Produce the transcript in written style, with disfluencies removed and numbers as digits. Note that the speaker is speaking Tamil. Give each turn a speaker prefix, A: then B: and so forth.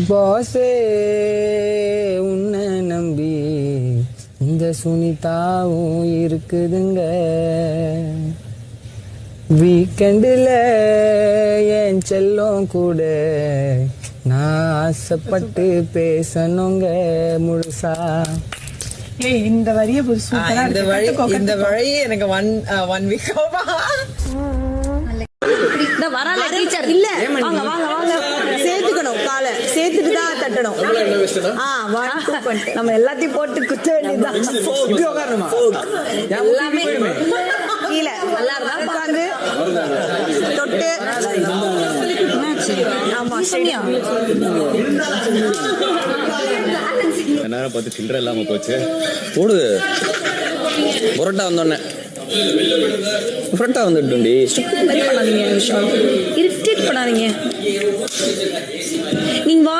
A: பாசே உன்னை நம்பி இந்த சுனிதாவும் இருக்குதுங்க. வீக்கெண்டில் என் செல்லம் கூட நான் ஆசைப்பட்டு பேசணுங்க முழுசா.
B: இந்த வரிய
C: இந்த வழி எனக்கு ஒன் வீக்
D: வரால டீச்சர் இல்ல. வாங்க வாங்க வாங்க, சேர்த்துக்கணும், காலை சேர்த்துட்டு தான் தட்டணும். நம்ம எல்லாத்தையும் போட்டு குத்த வேண்டியதுதான். எல்லாமே கீழே நல்லா இருந்தா உட்காந்து தொட்டு. ஆமா சரியா
E: நேரம் பார்த்து சில்லற இல்லாம போச்சு. போடு புரோட்டா வந்தோடனே புரோட்டா வந்துடுண்டி.
D: இரிட்டேட் பண்ணாதீங்க நீங்க.